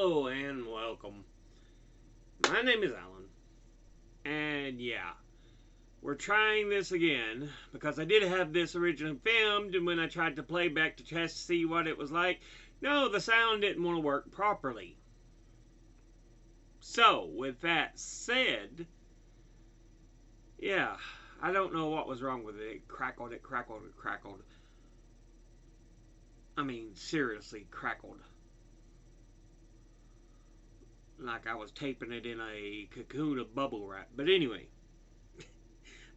Hello and welcome. My name is Alan, and yeah, we're trying this again because I did have this originally filmed, and when I tried to play back to test to see what it was like, no, the sound didn't want to work properly. So, with that said, yeah, I don't know what was wrong with it. It crackled, it crackled, it crackled. I mean, seriously, crackled. Like I was taping it in a cocoon of bubble wrap. But anyway,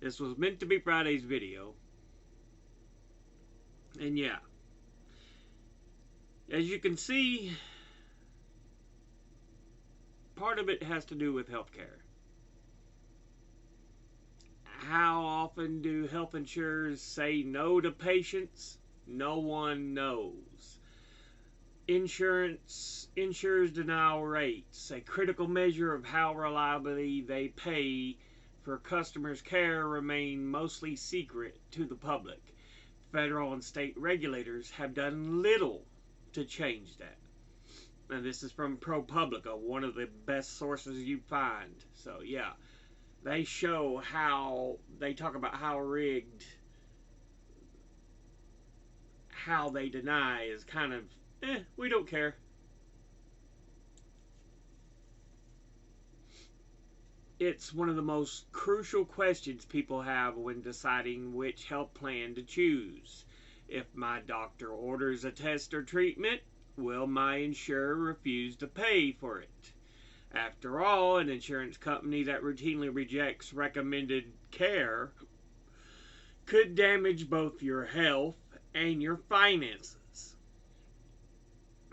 this was meant to be Friday's video. And yeah, as you can see, part of it has to do with healthcare. How often do health insurers say no to patients? No one knows. Insurers' denial rates, a critical measure of how reliably they pay for customers' care, remain mostly secret to the public. Federal and state regulators have done little to change that. And this is from ProPublica, one of the best sources you find. So yeah, they show how they talk about how rigged, how they deny is kind of we don't care. It's one of the most crucial questions people have when deciding which health plan to choose. If my doctor orders a test or treatment, will my insurer refuse to pay for it? After all, an insurance company that routinely rejects recommended care could damage both your health and your finances.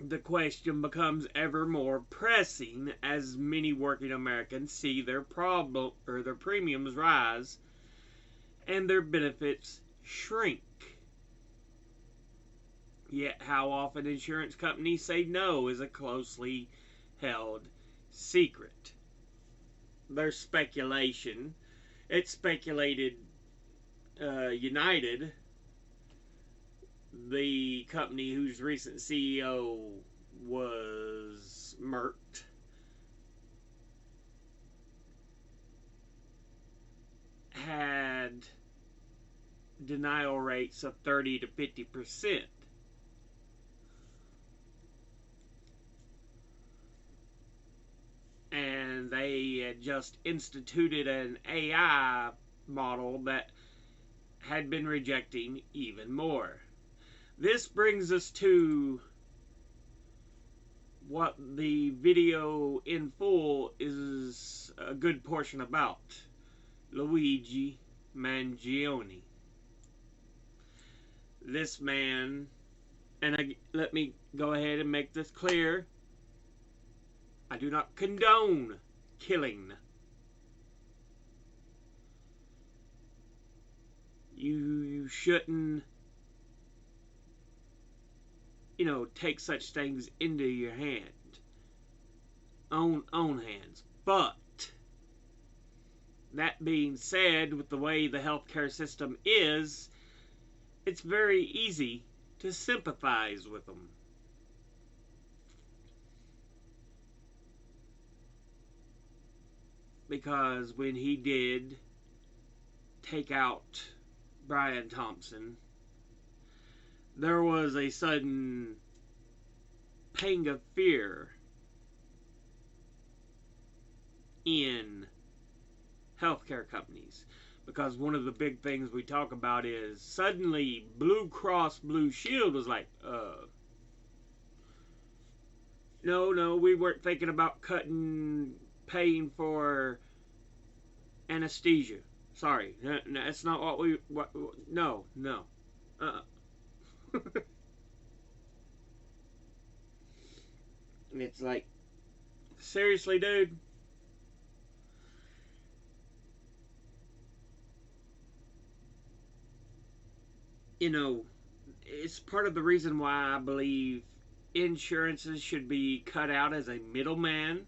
The question becomes ever more pressing as many working Americans see their premiums rise and their benefits shrink. Yet how often insurance companies say no is a closely held secret. There's speculation. It's speculated United, the company whose recent CEO was murked, had denial rates of 30 to 50%. And they had just instituted an AI model that had been rejecting even more. This brings us to what the video in full is a good portion about. Luigi Mangione. This man, and let me go ahead and make this clear, I do not condone killing. You shouldn't, take such things into your own hands. But that being said, with the way the healthcare system is, it's very easy to sympathize with them. Because when he did take out Brian Thompson, there was a sudden pang of fear in healthcare companies. Because one of the big things we talk about is suddenly Blue Cross Blue Shield was like, no, we weren't thinking about paying for anesthesia. Sorry, that's not what no. And it's like, seriously, dude? It's part of the reason why I believe insurances should be cut out as a middleman,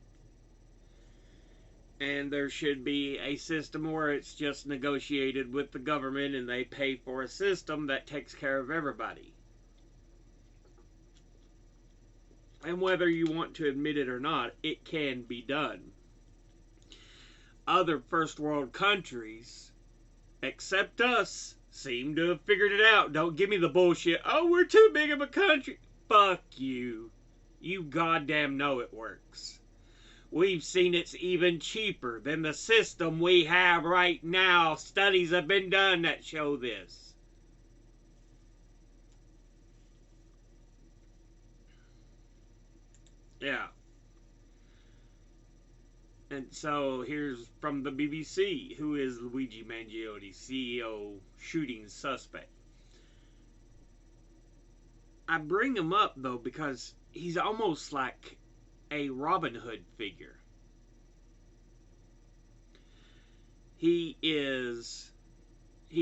and there should be a system where it's just negotiated with the government and they pay for a system that takes care of everybody. And whether you want to admit it or not, it can be done. Other first world countries, except us, seem to have figured it out. Don't give me the bullshit. Oh, we're too big of a country. Fuck you. You goddamn know it works. We've seen it's even cheaper than the system we have right now. Studies have been done that show this. Yeah. And so here's from the BBC, who is Luigi Mangione, CEO, shooting suspect. I bring him up though because he's almost like a Robin Hood figure. He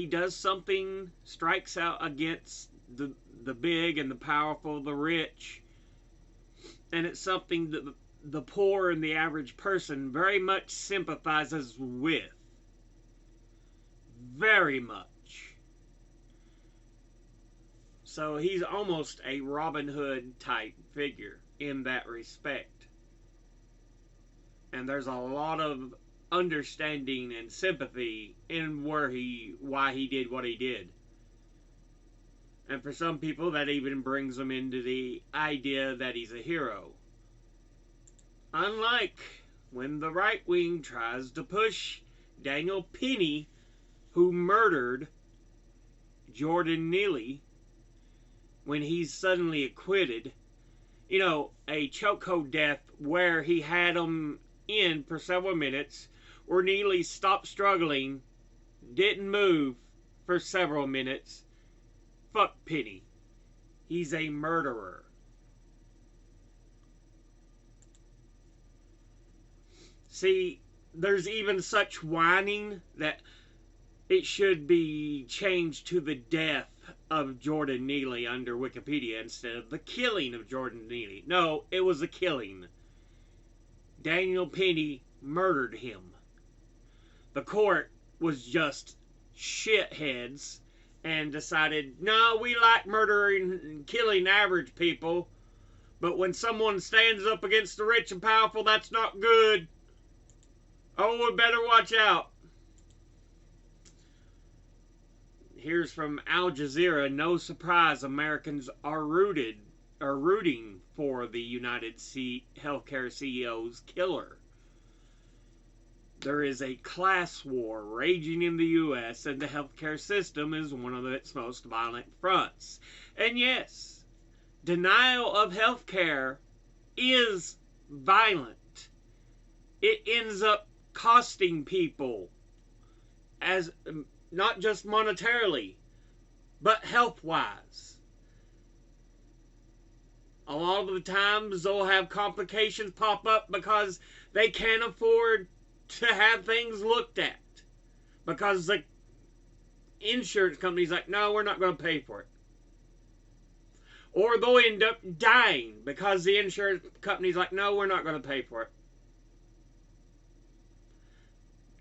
does something, strikes out against the big and the powerful, the rich, and it's something that the poor and the average person very much sympathizes with. Very much. So he's almost a Robin Hood type figure in that respect. And there's a lot of understanding and sympathy in why he did what he did. And for some people, that even brings them into the idea that he's a hero. Unlike when the right wing tries to push Daniel Penny, who murdered Jordan Neely, when he's suddenly acquitted. You know, a chokehold death where he had him in for several minutes, where Neely stopped struggling, didn't move for several minutes. Fuck Penny. He's a murderer. See, there's even such whining that it should be changed to the death of Jordan Neely under Wikipedia instead of the killing of Jordan Neely. No, it was a killing. Daniel Penny murdered him. The court was just shitheads and decided, no, we like murdering and killing average people, but when someone stands up against the rich and powerful, that's not good. Oh, we better watch out. Here's from Al Jazeera. No surprise, Americans are rooting for the United Healthcare CEO's killer. There is a class war raging in the U.S., and the healthcare system is one of its most violent fronts. And yes, denial of healthcare is violent. It ends up costing people, as not just monetarily, but health-wise. A lot of the times they'll have complications pop up because they can't afford to have things looked at. Because the insurance company's like, no, we're not going to pay for it. Or they'll end up dying because the insurance company's like, no, we're not going to pay for it.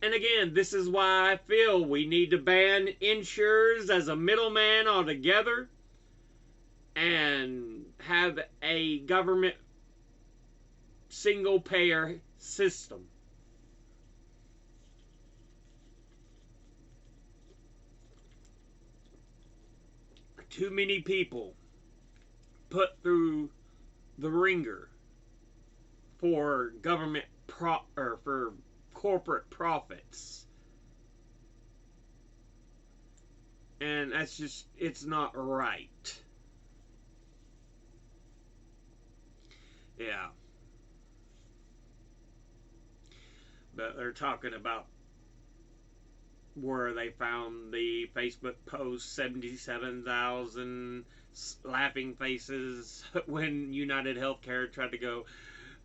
And again, this is why I feel we need to ban insurers as a middleman altogether and have a government single-payer system. Too many people put through the ringer for government for corporate profits. And that's just, it's not right. Yeah. But they're talking about where they found the Facebook post 77,000 laughing faces when United Healthcare tried to go,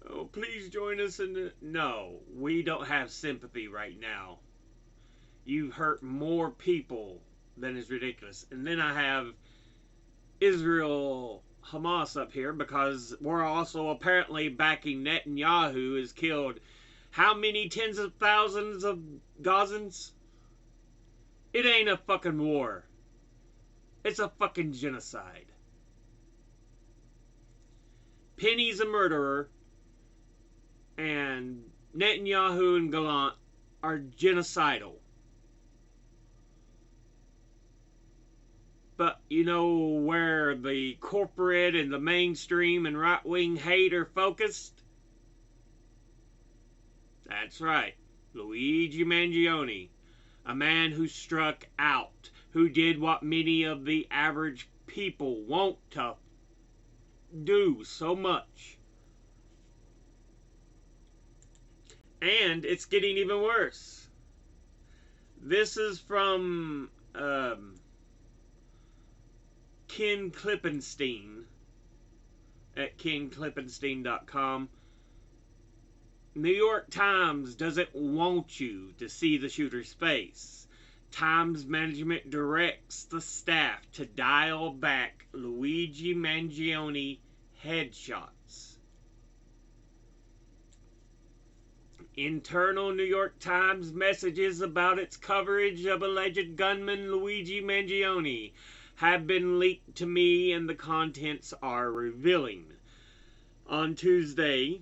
oh, please join us in No, we don't have sympathy right now. You hurt more people than is ridiculous. And then I have Israel Hamas up here because we're also apparently backing Netanyahu has killed how many tens of thousands of Gazans? It ain't a fucking war. It's a fucking genocide. Penny's a murderer, and Netanyahu and Gallant are genocidal. But you know where the corporate and the mainstream and right-wing hate are focused? That's right, Luigi Mangione, a man who struck out, who did what many of the average people want to do so much. And it's getting even worse. This is from Ken Klippenstein at kenklippenstein.com. New York Times doesn't want you to see the shooter's face. Times management directs the staff to dial back Luigi Mangione headshots. Internal New York Times messages about its coverage of alleged gunman Luigi Mangione have been leaked to me, and the contents are revealing. On Tuesday,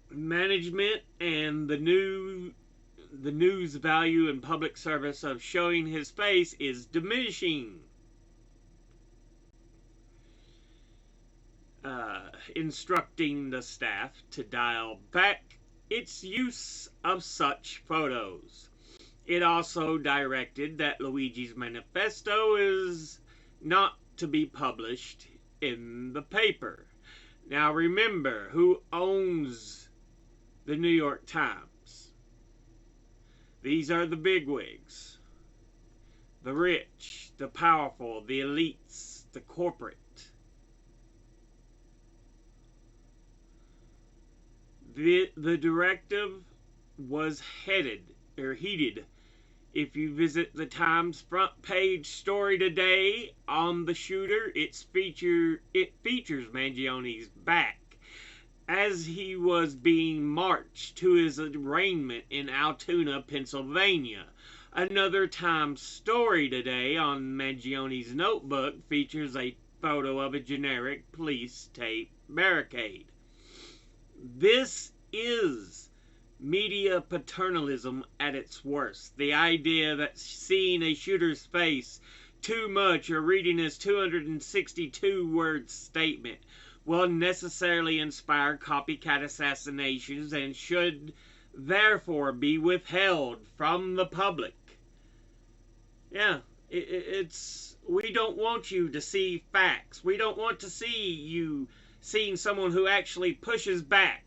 management and the news value and public service of showing his face is diminishing. Instructing the staff to dial back its use of such photos. It also directed that Luigi's manifesto is not to be published in the paper. Now remember, who owns the New York Times? These are the bigwigs, the rich, the powerful, the elites, the corporate. The directive was heated. If you visit the Times front page story today on the shooter, it features Mangione's back as he was being marched to his arraignment in Altoona, Pennsylvania. Another Times story today on Mangione's notebook features a photo of a generic police tape barricade. This is media paternalism at its worst. The idea that seeing a shooter's face too much or reading his 262-word statement will necessarily inspire copycat assassinations and should therefore be withheld from the public. Yeah, we don't want you to see facts. We don't want to see you seeing someone who actually pushes back.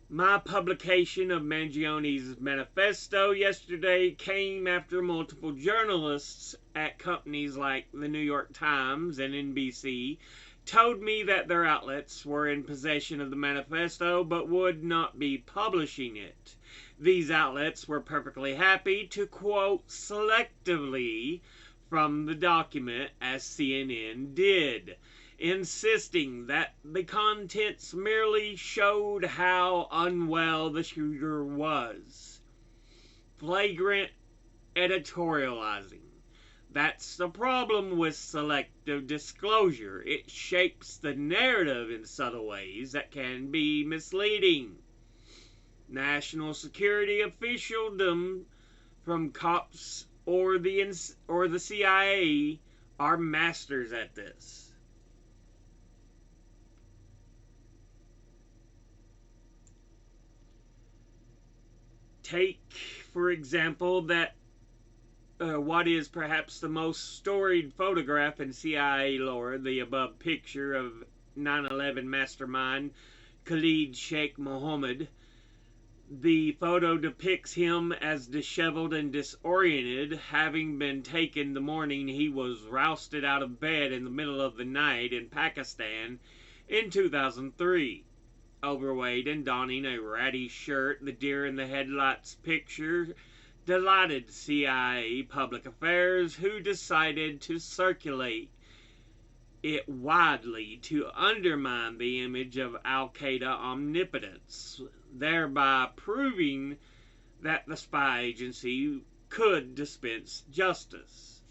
My publication of Mangione's manifesto yesterday came after multiple journalists at companies like the New York Times and NBC told me that their outlets were in possession of the manifesto but would not be publishing it. These outlets were perfectly happy to quote selectively from the document, as CNN did, insisting that the contents merely showed how unwell the shooter was. Flagrant editorializing. That's the problem with selective disclosure. It shapes the narrative in subtle ways that can be misleading. National security officialdom from cops or the CIA are masters at this. Take, for example, that what is perhaps the most storied photograph in CIA lore, the above picture of 9/11 mastermind Khalid Sheikh Mohammed. The photo depicts him as disheveled and disoriented, having been taken the morning he was rousted out of bed in the middle of the night in Pakistan in 2003. Overweight and donning a ratty shirt, the deer in the headlights picture delighted CIA Public Affairs, who decided to circulate it widely to undermine the image of Al-Qaeda omnipotence, thereby proving that the spy agency could dispense justice.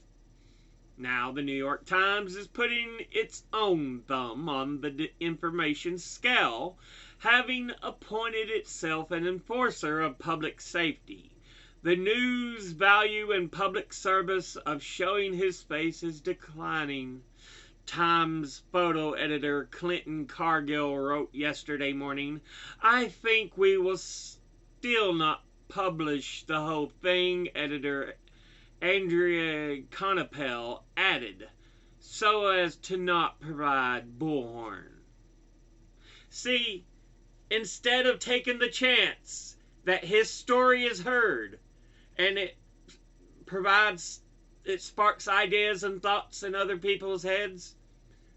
Now, the New York Times is putting its own thumb on the information scale, having appointed itself an enforcer of public safety. The news value and public service of showing his face is declining. Times photo editor Clinton Cargill wrote yesterday morning, "I think we will still not publish the whole thing," editor Andrea Conopel added, "so as to not provide bullhorn." See, instead of taking the chance that his story is heard and it sparks ideas and thoughts in other people's heads,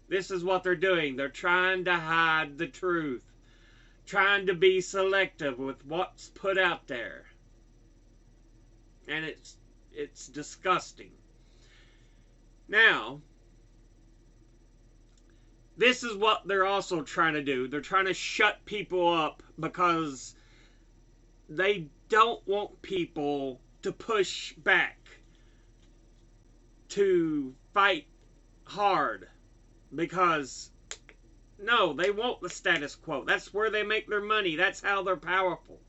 this is what they're doing. They're trying to hide the truth, trying to be selective with what's put out there. And it's disgusting. Now, this is what they're also trying to do. They're trying to shut people up because they don't want people to push back, to fight hard, because no, they want the status quo. That's where they make their money. That's how they're powerful.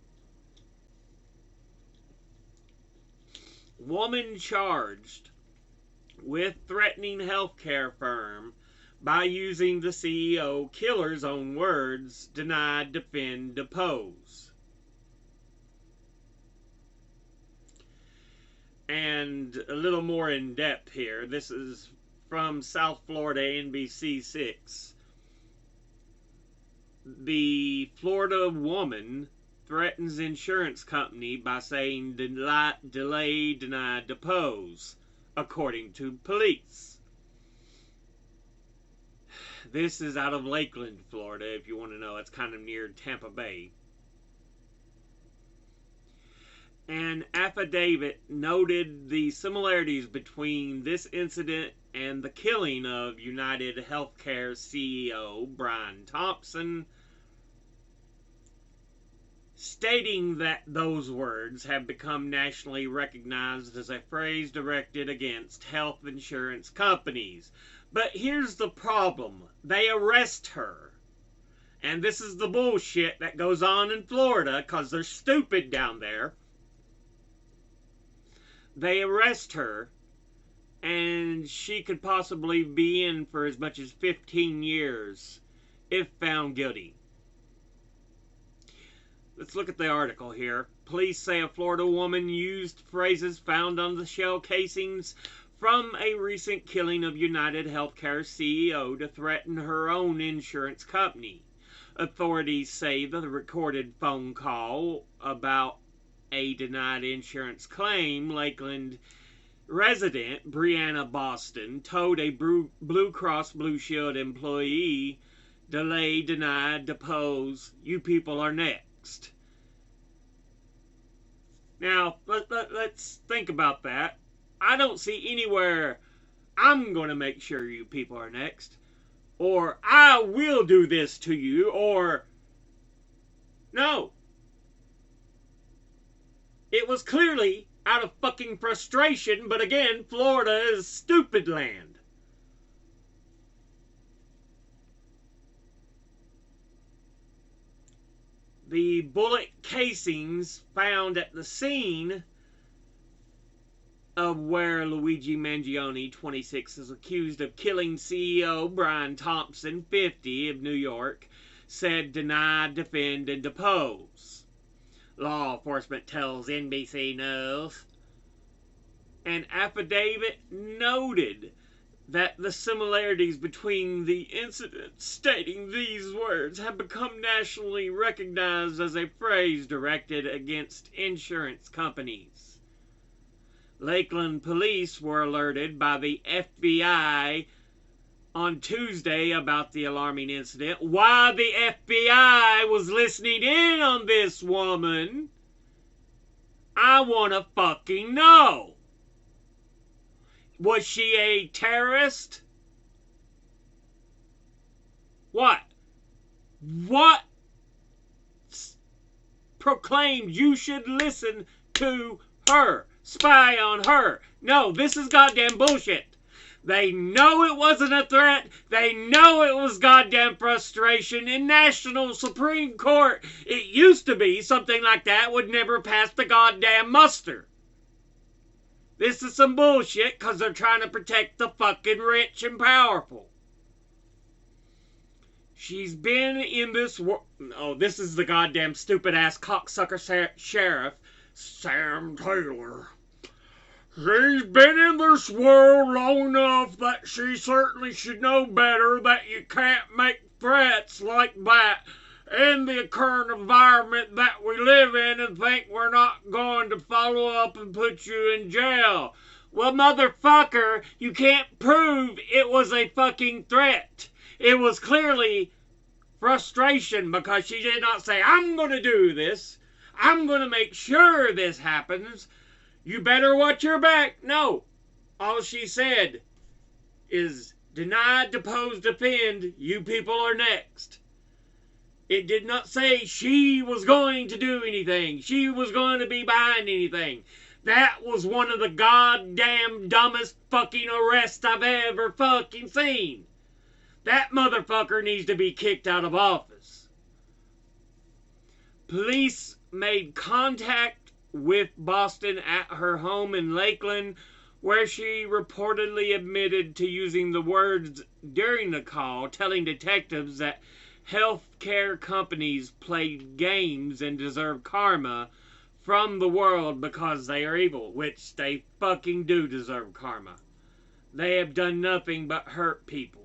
Woman charged with threatening healthcare firm by using the CEO killer's own words, deny, defend, depose. And a little more in depth here. This is from South Florida NBC6. The Florida woman threatens insurance company by saying delay, deny, depose, according to police. This is out of Lakeland, Florida, if you want to know. It's kind of near Tampa Bay. An affidavit noted the similarities between this incident and the killing of United Healthcare CEO Brian Thompson, stating that those words have become nationally recognized as a phrase directed against health insurance companies. But here's the problem. They arrest her. And this is the bullshit that goes on in Florida because they're stupid down there. They arrest her, and she could possibly be in for as much as 15 years if found guilty. Let's look at the article here. Police say a Florida woman used phrases found on the shell casings from a recent killing of United Healthcare CEO to threaten her own insurance company. Authorities say the recorded phone call about a denied insurance claim, Lakeland resident Brianna Boston told a Blue Cross Blue Shield employee, delay, deny, depose, you people are next. Now, let's think about that. I don't see anywhere, I'm going to make sure you people are next, or I will do this to you, or no. It was clearly out of fucking frustration, but again, Florida is stupid land. The bullet casings found at the scene of where Luigi Mangione, 26, is accused of killing CEO Brian Thompson, 50, of New York, said deny, defend, and depose. Law enforcement tells NBC News. An affidavit noted that the similarities between the incidents stating these words have become nationally recognized as a phrase directed against insurance companies. Lakeland police were alerted by the FBI on Tuesday about the alarming incident. Why the FBI was listening in on this woman, I want to fucking know. Was she a terrorist? What? What proclaimed you should listen to her? Spy on her? No, this is goddamn bullshit. They know it wasn't a threat. They know it was goddamn frustration. In National Supreme Court, it used to be something like that would never pass the goddamn muster. This is some bullshit because they're trying to protect the fucking rich and powerful. She's been in this world. Oh, this is the goddamn stupid ass cocksucker sheriff, Sam Taylor. She's been in this world long enough that she certainly should know better that you can't make threats like that in the current environment that we live in and think we're not going to follow up and put you in jail. Well, motherfucker, you can't prove it was a fucking threat. It was clearly frustration because she did not say, I'm going to do this. I'm going to make sure this happens. You better watch your back. No. All she said is, deny, depose, defend. You people are next. It did not say she was going to do anything. She was going to be behind anything. That was one of the goddamn dumbest fucking arrests I've ever fucking seen. That motherfucker needs to be kicked out of office. Police made contact with Boston at her home in Lakeland, where she reportedly admitted to using the words during the call, telling detectives that healthcare companies played games and deserve karma from the world because they are evil, which they fucking do deserve karma. They have done nothing but hurt people.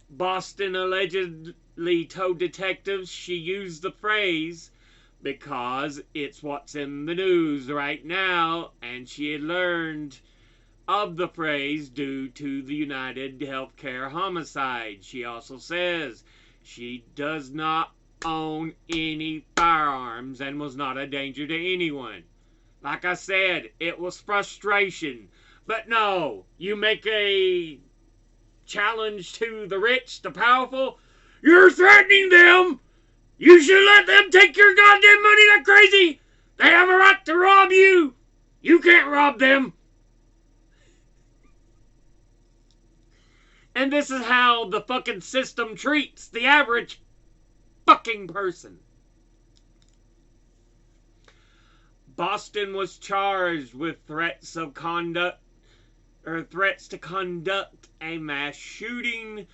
Boston allegedly told detectives she used the phrase because it's what's in the news right now, and she had learned of the phrase due to the United Healthcare homicide. She also says she does not own any firearms and was not a danger to anyone. Like I said, it was frustration. But no, you make a challenge to the rich, the powerful, you're threatening them. You should let them take your goddamn money. They're crazy. They have a right to rob you. You can't rob them. And this is how the fucking system treats the average fucking person. Boston was charged with threats to conduct a mass shooting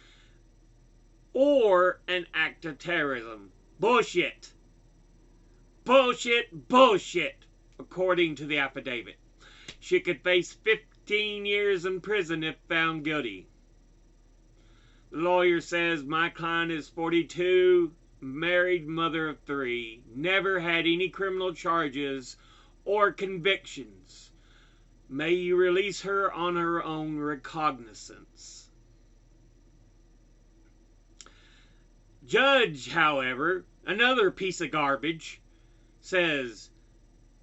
or an act of terrorism. Bullshit. Bullshit, bullshit, according to the affidavit. She could face 15 years in prison if found guilty. The lawyer says, my client is 42, married, mother of 3, never had any criminal charges or convictions. May you release her on her own recognizance. Judge, however, another piece of garbage, says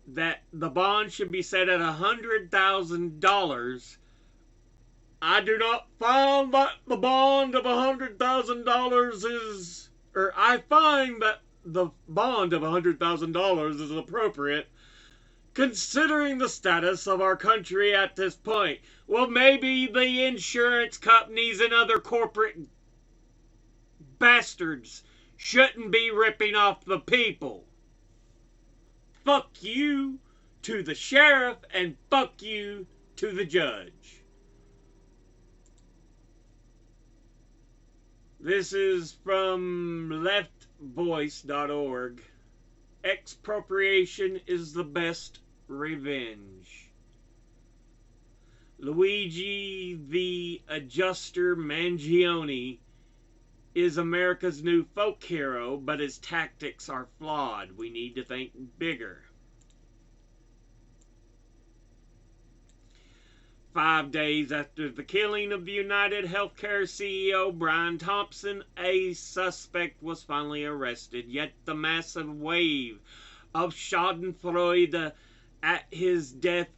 that the bond should be set at $100,000. I do not find that the bond of $100,000 is, or I find that the bond of $100,000 is appropriate, considering the status of our country at this point. Well, maybe the insurance companies and other corporate bastards shouldn't be ripping off the people. Fuck you to the sheriff and fuck you to the judge. This is from leftvoice.org. Expropriation is the best revenge. Luigi the Adjuster Mangione is America's new folk hero, but his tactics are flawed. We need to think bigger. 5 days after the killing of the United Healthcare CEO Brian Thompson, a suspect was finally arrested. Yet the massive wave of schadenfreude at his death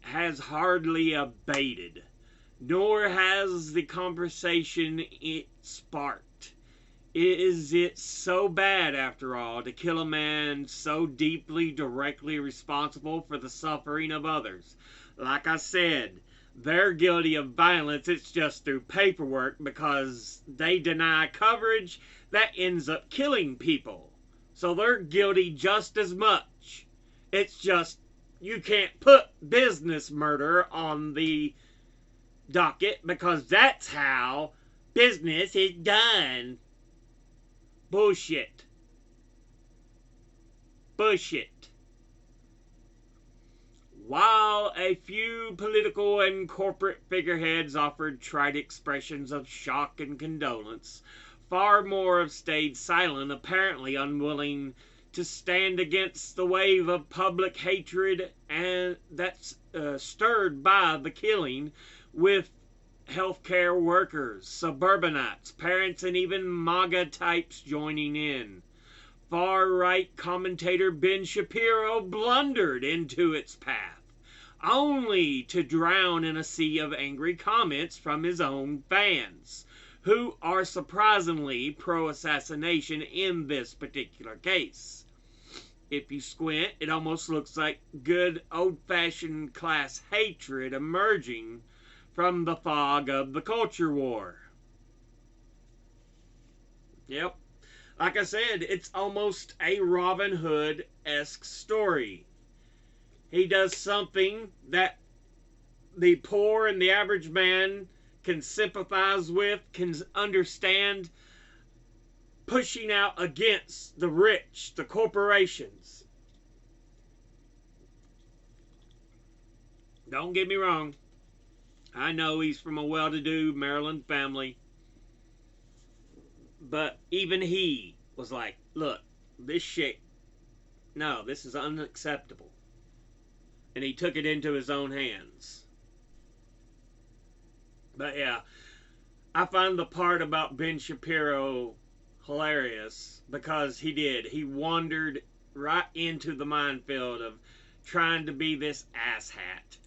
has hardly abated, nor has the conversation it sparked. Is it so bad, after all, to kill a man so deeply directly responsible for the suffering of others? Like I said, They're guilty of violence. It's just through paperwork because they deny coverage that ends up killing people. So they're guilty just as much. It's just you can't put business murder on the docket because that's how business is done. Bullshit. Bullshit. While a few political and corporate figureheads offered trite expressions of shock and condolence, far more have stayed silent, apparently unwilling to stand against the wave of public hatred and that's stirred by the killing, with healthcare workers, suburbanites, parents, and even MAGA types joining in. Far-right commentator Ben Shapiro blundered into its path, only to drown in a sea of angry comments from his own fans, who are surprisingly pro-assassination in this particular case. If you squint, it almost looks like good old-fashioned class hatred emerging from the fog of the culture war. Yep. Like I said, it's almost a Robin Hood-esque story. He does something that the poor and the average man can sympathize with, can understand, pushing out against the rich, the corporations. Don't get me wrong. I know he's from a well-to-do Maryland family. But even he was like, look, this shit, no, this is unacceptable. And he took it into his own hands. But yeah, I find the part about Ben Shapiro hilarious because he did. He wandered right into the minefield of trying to be this asshat.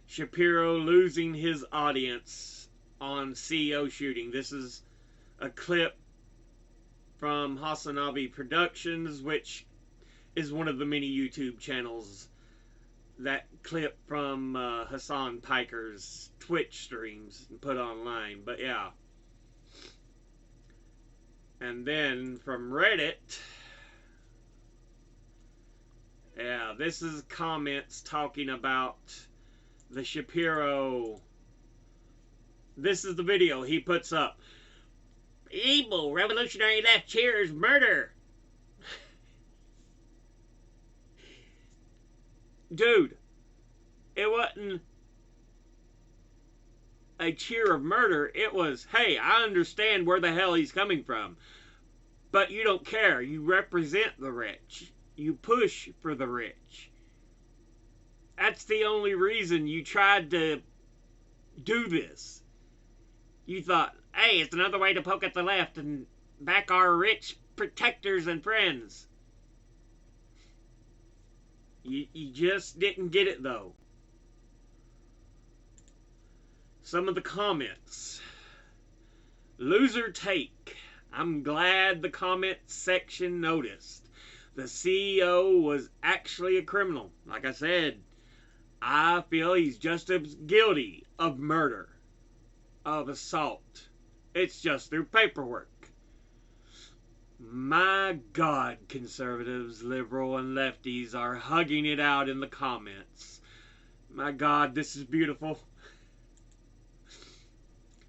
Shapiro losing his audience on CEO shooting. This is a clip from Hasanabi Productions, which is one of the many YouTube channels that clip from Hassan Piker's Twitch streams and put online. But yeah. And then from Reddit, yeah, this is comments talking about the Shapiro. This is the video he puts up. Evil revolutionary left cheers murder. Dude, it wasn't a cheer of murder. It was, hey, I understand where the hell he's coming from. But you don't care. You represent the rich. You push for the rich. That's the only reason you tried to do this. You thought, hey, it's another way to poke at the left and back our rich protectors and friends. You just didn't get it, though. Some of the comments. Loser take. I'm glad the comment section noticed. The CEO was actually a criminal. Like I said, I feel he's just as guilty of murder, of assault. It's just through paperwork. My God, conservatives, liberal, and lefties are hugging it out in the comments. My God, this is beautiful.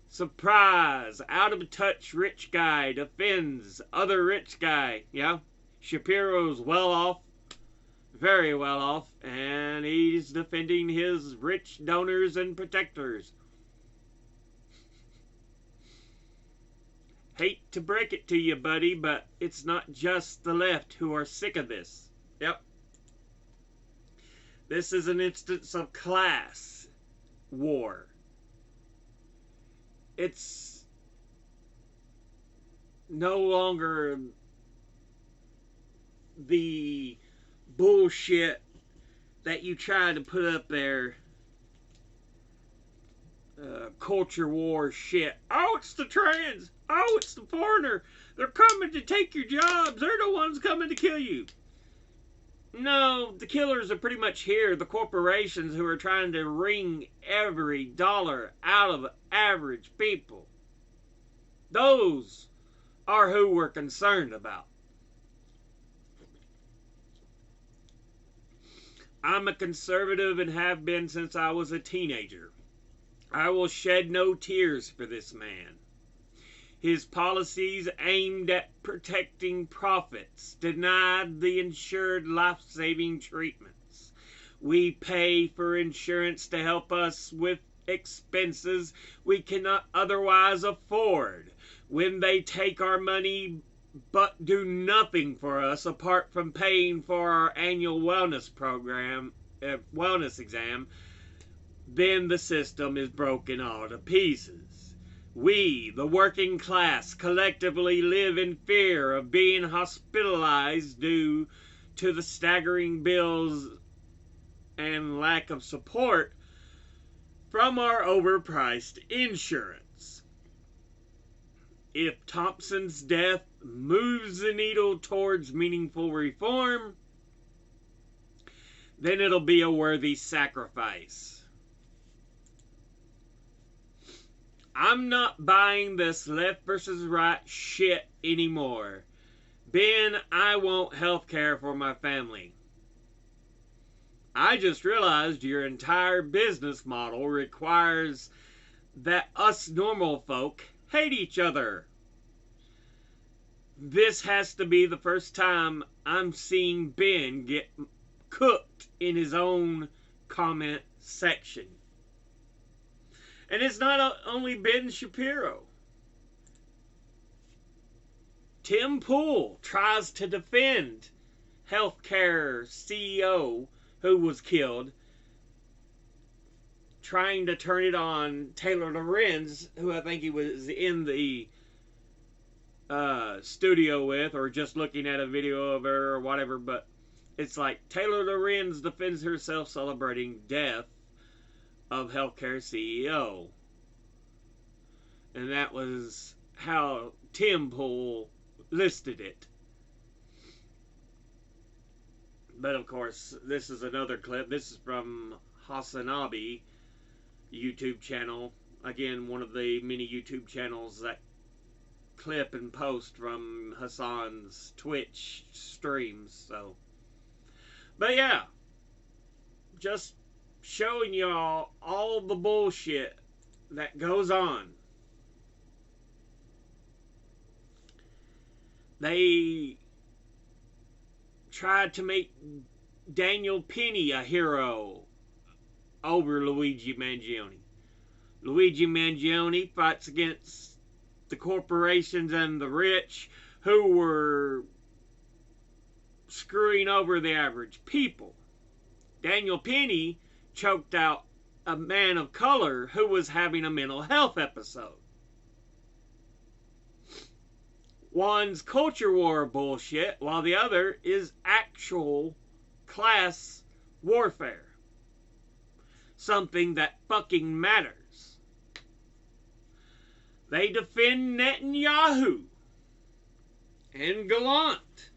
Surprise! Out of touch rich guy defends other rich guy. Yeah, Shapiro's well off. Very well off. And he's defending his rich donors and protectors. Hate to break it to you, buddy, but it's not just the left who are sick of this. Yep. This is an instance of class war. It's no longer the bullshit that you try to put up there. Culture war shit. Oh, it's the trans. Oh, it's the foreigner. They're coming to take your jobs. They're the ones coming to kill you. No, the killers are pretty much here. The corporations who are trying to wring every dollar out of average people. Those are who we're concerned about. I'm a conservative and have been since I was a teenager. I will shed no tears for this man. His policies aimed at protecting profits denied the insured life-saving treatments. We pay for insurance to help us with expenses we cannot otherwise afford. When they take our money but do nothing for us apart from paying for our annual wellness exam, then the system is broken all to pieces. We, the working class, collectively live in fear of being hospitalized due to the staggering bills and lack of support from our overpriced insurance. If Thompson's death moves the needle towards meaningful reform, then it'll be a worthy sacrifice. I'm not buying this left versus right shit anymore. Ben, I want health care for my family. I just realized your entire business model requires that us normal folk hate each other. This has to be the first time I'm seeing Ben get cooked in his own comment section. And it's not only Ben Shapiro. Tim Pool tries to defend healthcare CEO who was killed, trying to turn it on Taylor Lorenz, who I think he was in the studio with, or just looking at a video of her or whatever. But it's like Taylor Lorenz defends herself celebrating death of healthcare CEO. And that was how Tim Pool listed it. But of course, this is another clip. This is from Hasanabi YouTube channel. Again, one of the many YouTube channels that clip and post from Hassan's Twitch streams. So, but yeah, just showing y'all all the bullshit that goes on. They tried to make Daniel Penny a hero over Luigi Mangione. Luigi Mangione fights against the corporations and the rich who were screwing over the average people. Daniel Penny choked out a man of color who was having a mental health episode. One's culture war bullshit, while the other is actual class warfare. Something that fucking matters. They defend Netanyahu and Gallant,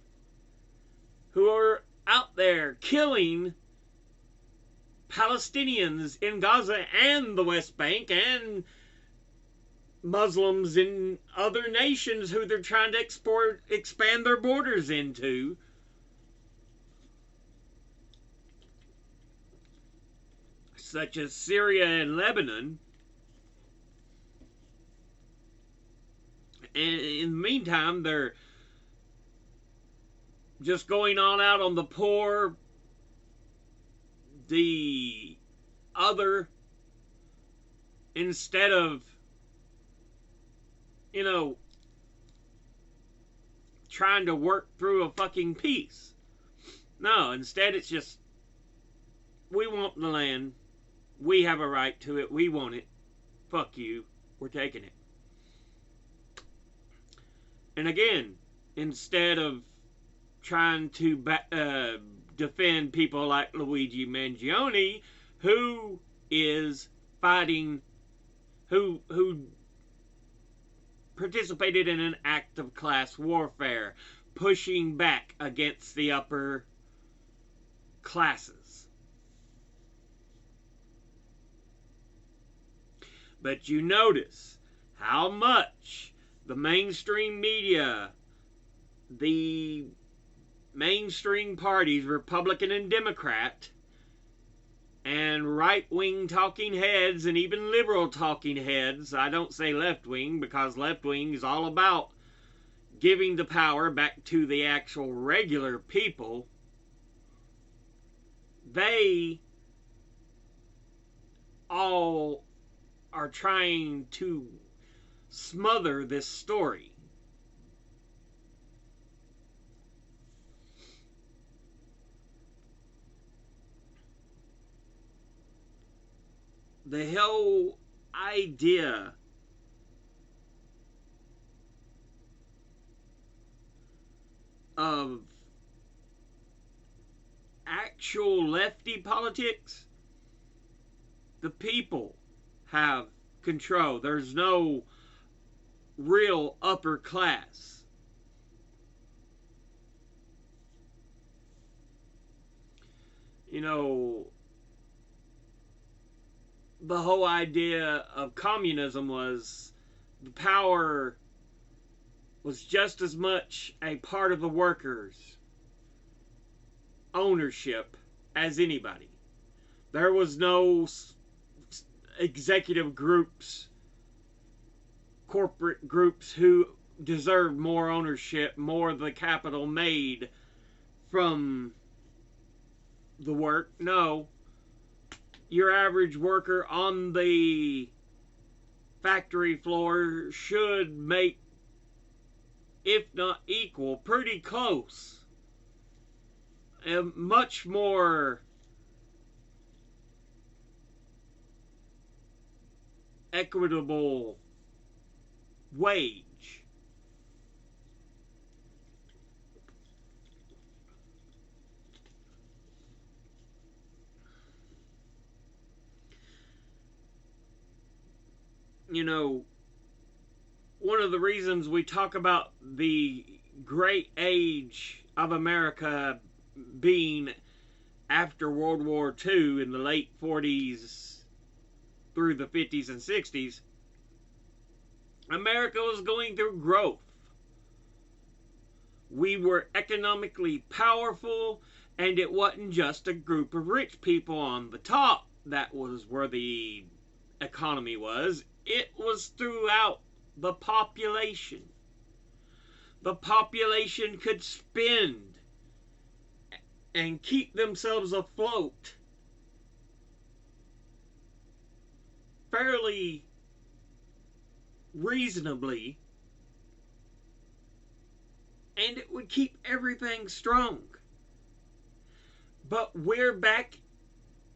who are out there killing Palestinians in Gaza and the West Bank and Muslims in other nations who they're trying to expand their borders into. Such as Syria and Lebanon. And in the meantime, they're just going on out on the poor, the other, instead of, trying to work through a fucking peace. No, instead it's just, we want the land. We have a right to it. We want it. Fuck you. We're taking it. And again, instead of trying to defend people like Luigi Mangione, who is fighting, who participated in an act of class warfare, pushing back against the upper classes. But you notice how much the mainstream media, the mainstream parties, Republican and Democrat, and right-wing talking heads, and even liberal talking heads, I don't say left-wing because left-wing is all about giving the power back to the actual regular people, they all are trying to smother this story. The whole idea of actual lefty politics, the people have control. There's no real upper class. You know, the whole idea of communism was the power was just as much a part of the workers' ownership as anybody. There was no executive groups, corporate groups who deserved more ownership, more of the capital made from the work. No. Your average worker on the factory floor should make, if not equal, pretty close, a much more equitable wage. You know, one of the reasons we talk about the great age of America being after World War II in the late 40s through the 50s and 60s, America was going through growth. We were economically powerful, and it wasn't just a group of rich people on the top that was where the economy was. It was throughout the population. The population could spend and keep themselves afloat fairly reasonably, and it would keep everything strong. But we're back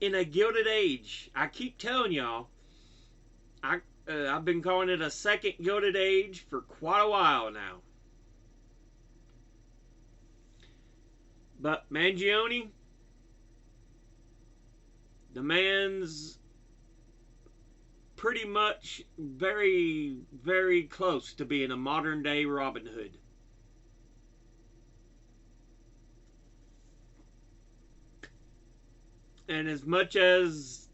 in a Gilded Age. I keep telling y'all, I've been calling it a second Gilded Age for quite a while now. But Mangione, the man's pretty much very, very close to being a modern day Robin Hood. And as much as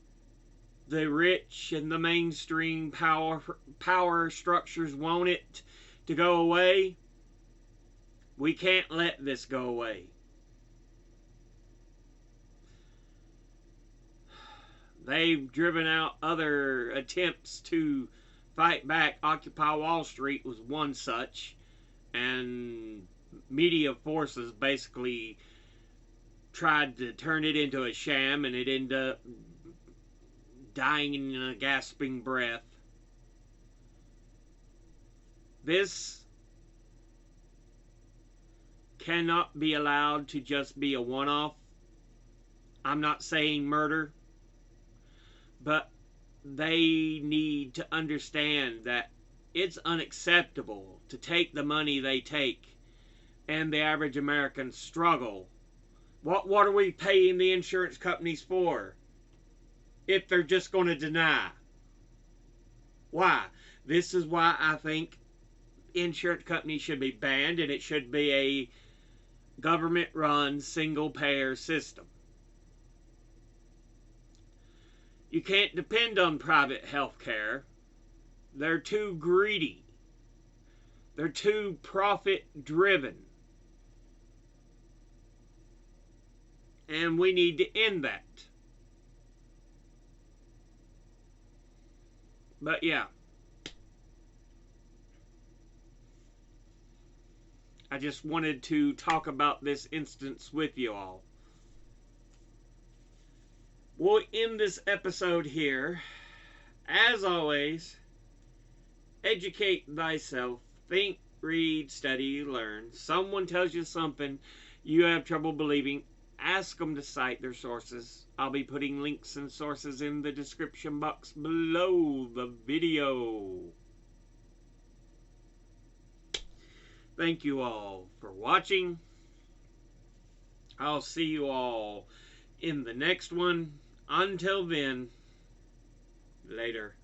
the rich and the mainstream power structures want it to go away, we can't let this go away. They've driven out other attempts to fight back. Occupy Wall Street was one such, and media forces basically tried to turn it into a sham, and it ended up dying in a gasping breath. This cannot be allowed to just be a one-off. I'm not saying murder, but they need to understand that it's unacceptable to take the money they take and the average American struggle. What are we paying the insurance companies for if they're just going to deny? Why? This is why I think insurance companies should be banned, and it should be a government-run single-payer system. You can't depend on private health care. They're too greedy. They're too profit driven. And we need to end that. But yeah. I just wanted to talk about this instance with you all. We'll end this episode here. As always, educate thyself. Think, read, study, learn. Someone tells you something you have trouble believing, ask them to cite their sources. I'll be putting links and sources in the description box below the video. Thank you all for watching. I'll see you all in the next one. Until then, later.